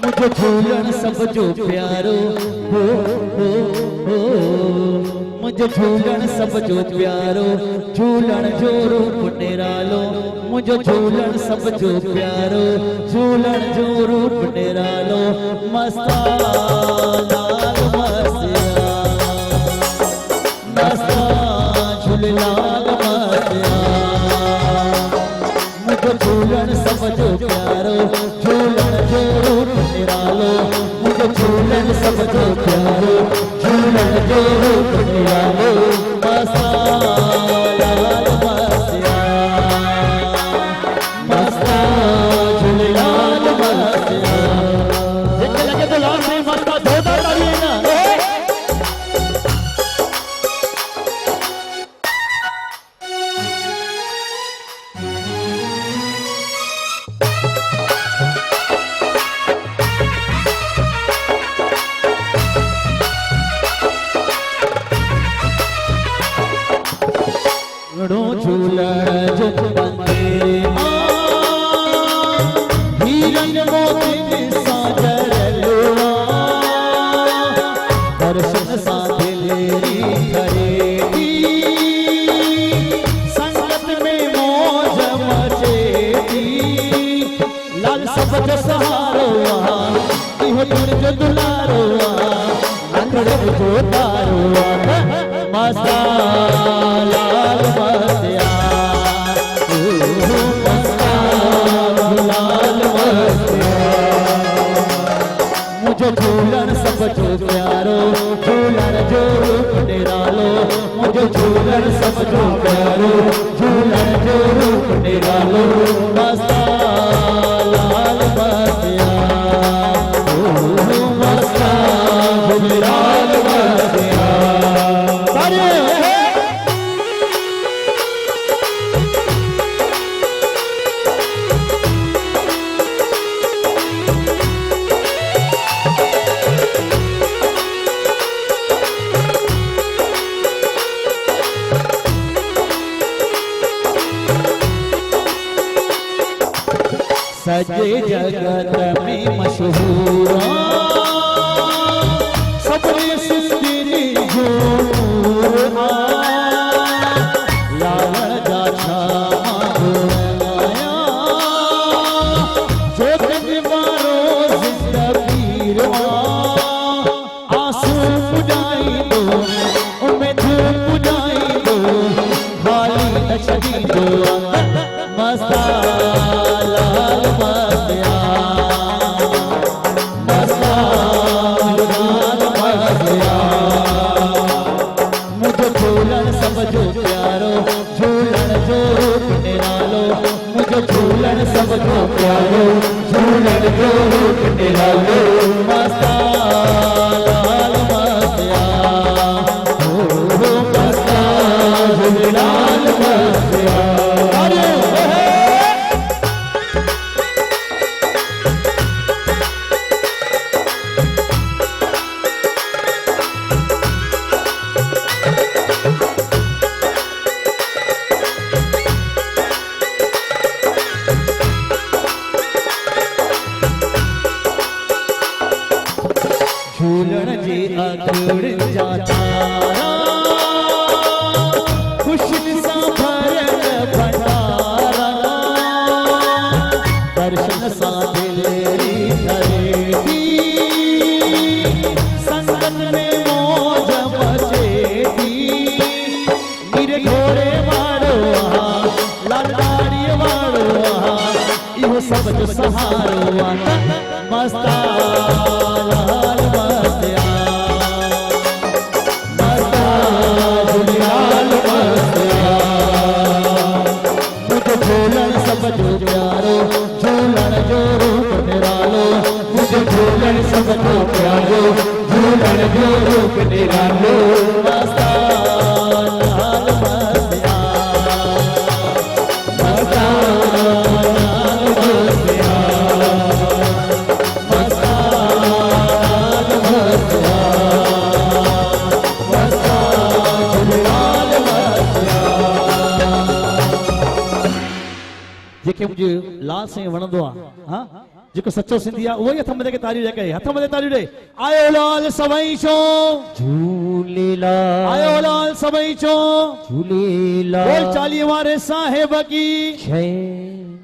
मुझे झूलन सब जो प्यारो हो हो, मुझे झूलन सब जो प्यारो, झूलन जो रूप निरालो। मुझे झूलन सब जो प्यारो, झूलन जो रूप निरालो। मस्ता लाल मसिया, मस्ता झूलाल मसिया। मुझे झूलन सब जो प्यारो, झूलन जो रूप निरालो। मुझे झूलन सब जो प्यारो, झूलन जो रूप निरालो। मस्ता लाल मसिया, मस्ता झूलाल मसिया। जितने लगे तो लाल से मस्ता धोता तालिए ना। झूलन जो बंदे हीरन मोती साजरलुआ। दर्शन साथे लेरी करेगी, संगत में मौज मचेगी। लाल सब जो सहारो इहो तुर जो दुलारो, आंगड़े जो तारो। मस्ता लाल मसिया, मस्ता लाल मसिया। मुझे झूलन सब जो प्यारो, झूलन जो रूप निरालो। मुझे झूलन सब जो प्यारो, झूलन जो रूप निरालो। मस्ता लाल मसिया, मस्ता लाल मसिया। सजे जगत में मशहूर सबने सुस्ती झूर। लाल जा जो मारो जिंदगी। आंसू पुजाई दो, उनमें धूप पुजाई दो, खाली न छड़ी दो। मस्ता लाल मसिया, मस्ता लाल मसिया। मुझे झूलन सब जो प्यारो, झूलन जो रूप निरालो। मुझे झूलन सब जो प्यारो, झूलन जो रूप निरालो। मस्ता लाल मसिया, मस्ता लाल मसिया। झूलन जी अखड़ जाता खुशी सा भरल भंडारा। दर्शन सा दिलेरी करेगी, संगत में मौज मचेगी। नीरे घोड़े वारो लाल दाढ़ी वारो, इहो सब जो सहारो। मस्ता लाल मसिया, मस्ता लाल मसिया। मुझे झूलन सब जो प्यारो, झूलन जो रूप निरालो। मुझे झूलन सब जो प्यारो, झूलन जो रूप निरालो। मस्ता लाल मसिया, मस्ता लाल मसिया। जेके मुझे लाल साईं वणंदो आहे हां जेको सच्चो सिंधी आहे उहो ई हथ मथे के तारियूं ॾे हथ मथे तारियूं ॾे आयो लाल सभई चो झूलेलाल आयो लाल सभई चो झूलेलाल बोल चालीहे वारे साहिब की जय